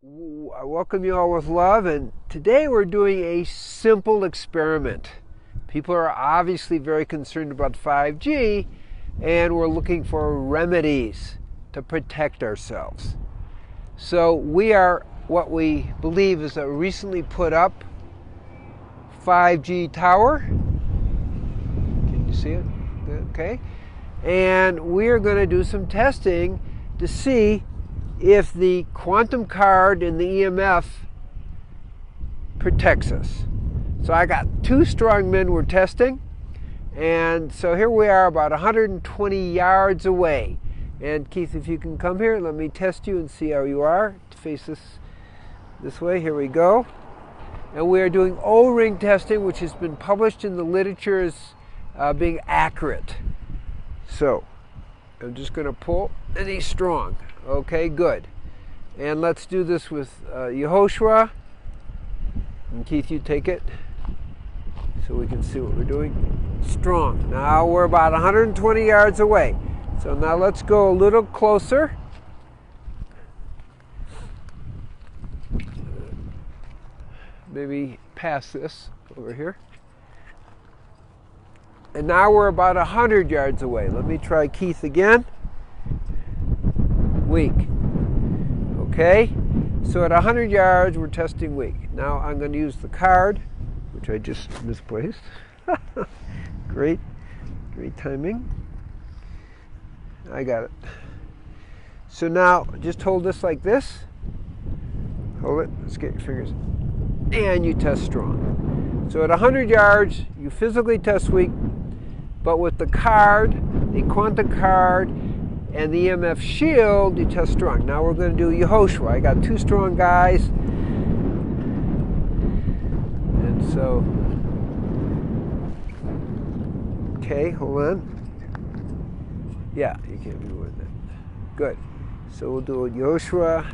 I welcome you all with love, and today we're doing a simple experiment. People are obviously very concerned about 5G, and we're looking for remedies to protect ourselves. So we are what we believe is a recently put up 5G tower. Can you see it? Okay. And we are going to do some testing to see if the quantum card and the EMF protects us. So I got two strong men we're testing, and so here we are about 120 yards away. And Keith, if you can come here, let me test you and see how you are. Face this way. Here we go. And we are doing O-ring testing, which has been published in the literature as being accurate. So I'm just going to pull, and he's strong. Okay, good. And let's do this with Yehoshua. And Keith, you take it so we can see what we're doing. Strong. Now we're about 120 yards away. So now let's go a little closer. Maybe past this over here. And now we're about 100 yards away. Let me try Keith again. Weak. Okay, so at 100 yards we're testing weak. Now I'm going to use the card, which I just misplaced. Great timing. I got it. So now just hold this like this. Hold it. Let's get your fingers. And you test strong. So at 100 yards you physically test weak, but with the card, the quantum card, and the EMF shield, you test strong. Now we're going to do Yehoshua. I got two strong guys. And so, okay, hold on. Yeah, you can't be more than that. Good. So we'll do Yehoshua,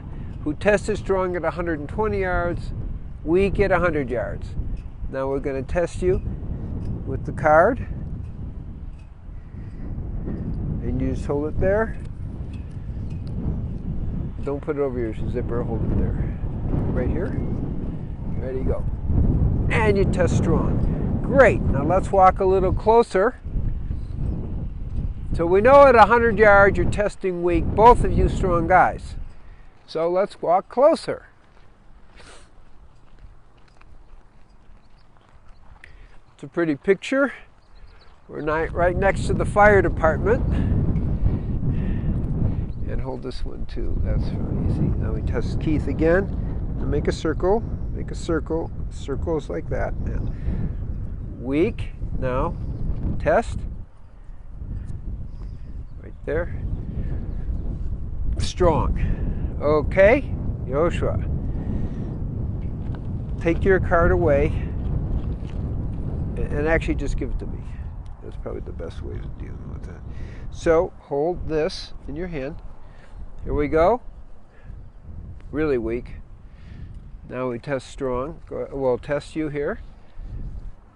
who tested strong at 120 yards, weak at 100 yards. Now we're going to test you with the card. And you just hold it there. Don't put it over your zipper, hold it there. Right here. Ready, go. And you test strong. Great. Now let's walk a little closer. So we know at 100 yards you're testing weak, both of you strong guys. So let's walk closer. It's a pretty picture. We're right next to the fire department. And hold this one too. That's really easy. Now we test Keith again. And make a circle. Make a circle. Circles like that. And weak. Now test. Right there. Strong. Okay. Yehoshua. Take your card away. And actually just give it to me. That's probably the best way to deal with that. So hold this in your hand. Here we go. Really weak. Now we test strong. We'll test you here.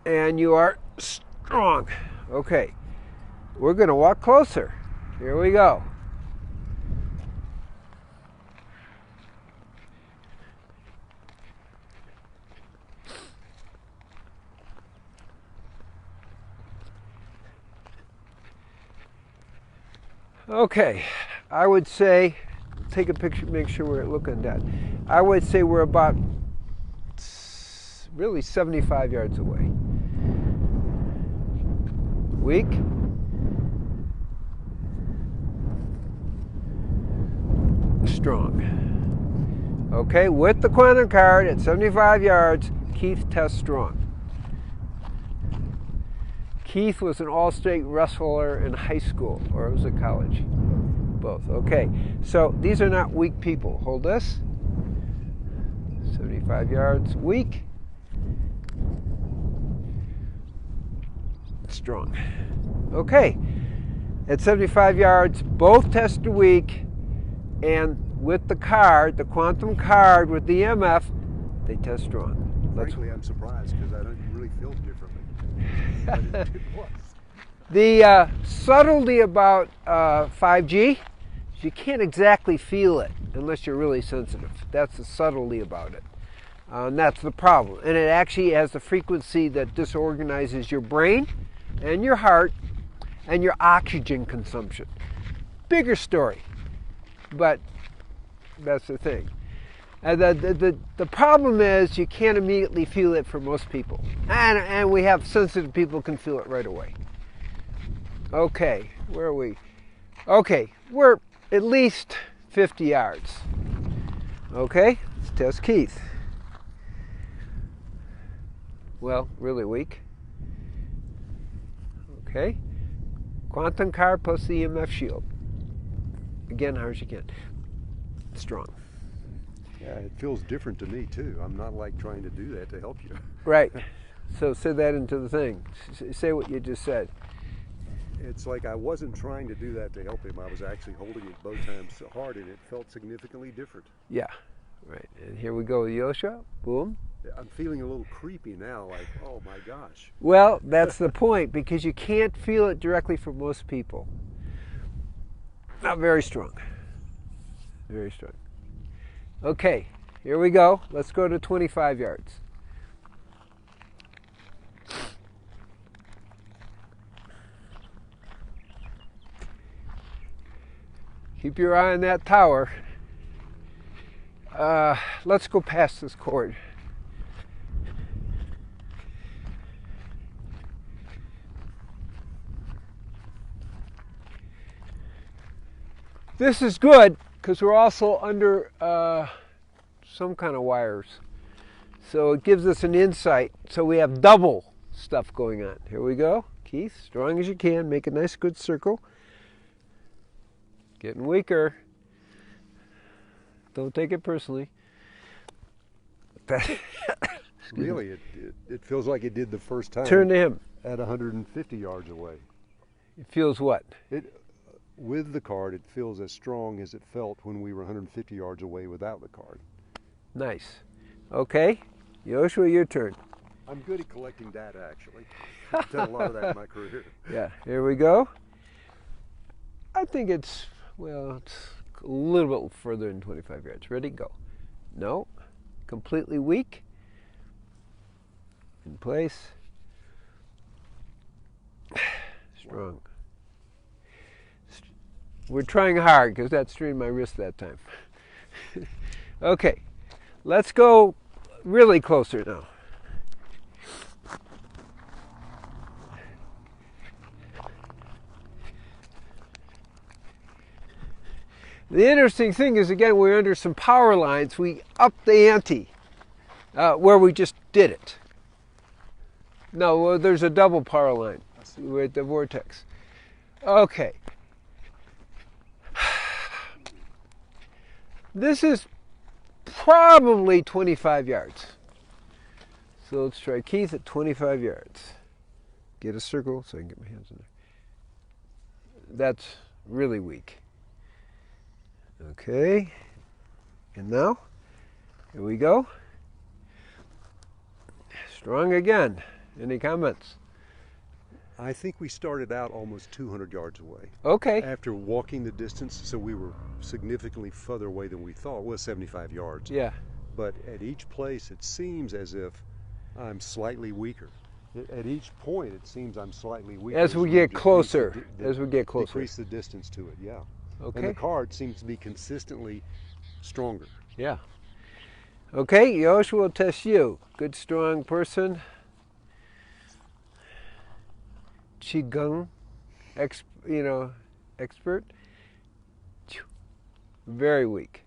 And you are strong. Okay. We're going to walk closer. Here we go. Okay, I would say, take a picture, make sure we're looking at that. I would say we're about really 75 yards away. Weak. Strong. Okay, with the quantum card at 75 yards, Keith tests strong. Keith was an all-state wrestler in high school, or it was at college. Both. Okay, so these are not weak people. Hold this. 75 yards. Weak. Strong. Okay, at 75 yards, both tested weak, and with the card, the quantum card with the EMF, they test strong. Frankly, I'm surprised because I don't really feel differently. The subtlety about 5G, you can't exactly feel it unless you're really sensitive. That's the subtlety about it. And that's the problem. And it actually has the frequency that disorganizes your brain and your heart and your oxygen consumption. Bigger story, but that's the thing. And the problem is you can't immediately feel it for most people. And we have sensitive people can feel it right away. Okay, where are we? Okay, we're at least 50 yards. Okay, let's test Keith. Well, really weak. Okay, quantum card plus the EMF shield. Again, hard as you can. Strong. Yeah, it feels different to me too. I'm not like trying to do that to help you. Right. So say that into the thing. Say what you just said. It's like I wasn't trying to do that to help him. I was actually holding it both times so hard, and it felt significantly different. Yeah. Right. And here we go, Yosha. Boom. I'm feeling a little creepy now, like, oh my gosh. Well, that's the point, because you can't feel it directly for most people. Not very strong. Very strong. Okay, here we go. Let's go to 25 yards. Keep your eye on that tower. Let's go past this cord. This is good because we're also under some kind of wires. So it gives us an insight. So we have double stuff going on. Here we go. Keith, strong as you can. Make a nice good circle. Getting weaker. Don't take it personally. Really, it feels like it did the first time. Turn to him. At 150 yards away. It feels what? With the card, it feels as strong as it felt when we were 150 yards away without the card. Nice. Okay, Yoshua, your turn. I'm good at collecting data, actually. I've done a lot of that in my career. Yeah, here we go. I think it's a little bit further than 25 yards. Ready, go. No, completely weak. In place. Strong. We're trying hard because that strained my wrist that time. Okay, let's go really closer now. The interesting thing is, again, we're under some power lines. We upped the ante where we just did it. No, there's a double power line. We're at the vortex. Okay. This is probably 25 yards. So let's try Keith at 25 yards. Get a circle so I can get my hands in there. That's really weak. Okay. And now, here we go. Strong again. Any comments? I think we started out almost 200 yards away. Okay. After walking the distance, so we were significantly further away than we thought. It was 75 yards. Yeah. But at each place, it seems as if I'm slightly weaker. At each point, it seems I'm slightly weaker. As we get closer. As we get closer. Decrease the distance to it, yeah. Okay. And the card seems to be consistently stronger. Yeah. Okay, Yosh will test you. Good, strong person. Qigong, expert. Very weak.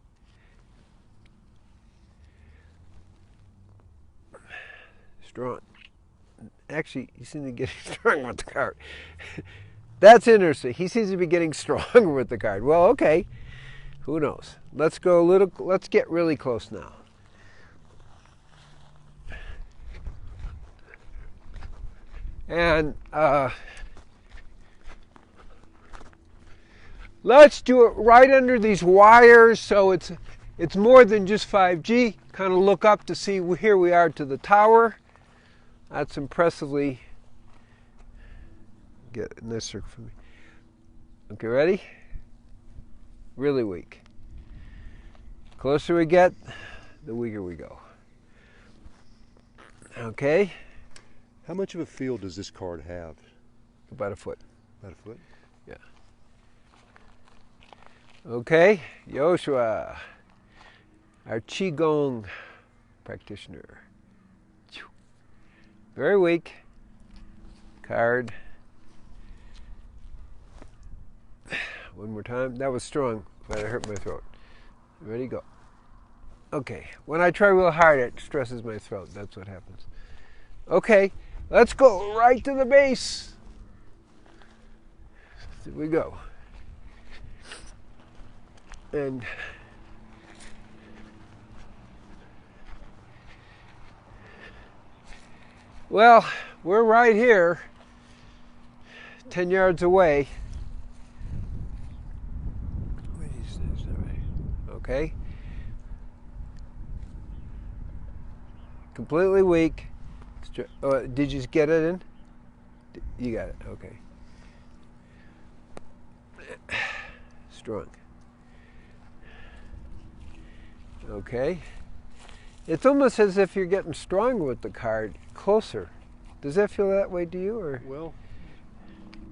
Strong. Actually, he seems to be getting strong with the card. That's interesting. He seems to be getting stronger with the card. Well, okay. Who knows? Let's get really close now. And let's do it right under these wires so it's more than just 5G. Kind of look up to see here we are to the tower. That's impressively. Get a nice circle for me. Okay, ready? really weak. Closer we get, the weaker we go. Okay. How much of a field does this card have? About a foot. About a foot? Yeah. Okay, Joshua, our Qigong practitioner. Very weak card. One more time. That was strong, but it hurt my throat. Ready, go. Okay, when I try real hard, it stresses my throat. That's what happens. Okay, let's go right to the base. Here we go. And well, we're right here, 10 yards away. Okay. Completely weak. Did you get it in? You got it, okay. Strong. Okay. It's almost as if you're getting stronger with the card, closer. Does that feel that way to you, or? Well,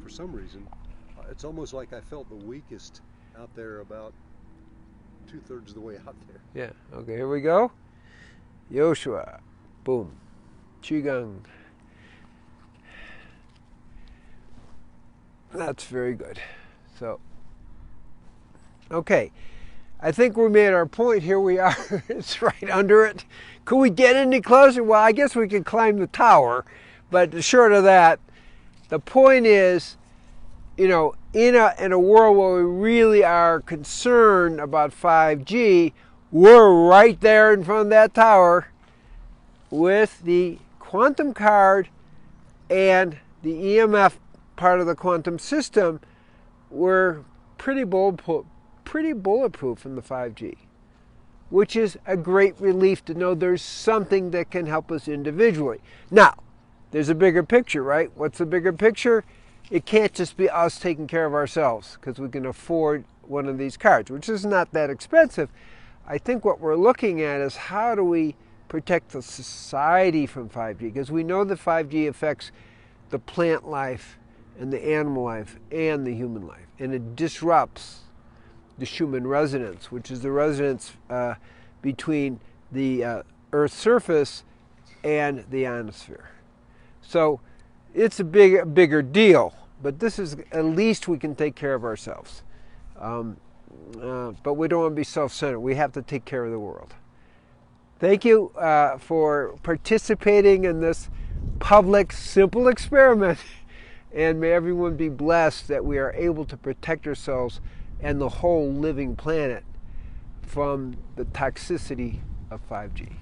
for some reason, it's almost like I felt the weakest out there about 2/3 of the way out there. Yeah, okay, here we go. Joshua, boom, Qigong. That's very good. So, okay, I think we made our point. Here we are, it's right under it. Could we get any closer? Well, I guess we could climb the tower, but short of that, the point is, you know, in a world where we really are concerned about 5G, we're right there in front of that tower with the quantum card and the EMF part of the quantum system. We're pretty bulletproof from the 5G, which is a great relief to know there's something that can help us individually. Now, there's a bigger picture, right? What's the bigger picture? It can't just be us taking care of ourselves because we can afford one of these cards, which is not that expensive. I think what we're looking at is how do we protect the society from 5G, because we know that 5G affects the plant life and the animal life and the human life, and it disrupts the Schumann resonance, which is the resonance between the Earth's surface and the ionosphere. So it's a bigger deal, but this is, at least we can take care of ourselves. But we don't want to be self-centered. We have to take care of the world. Thank you for participating in this public, simple experiment. And may everyone be blessed that we are able to protect ourselves and the whole living planet from the toxicity of 5G.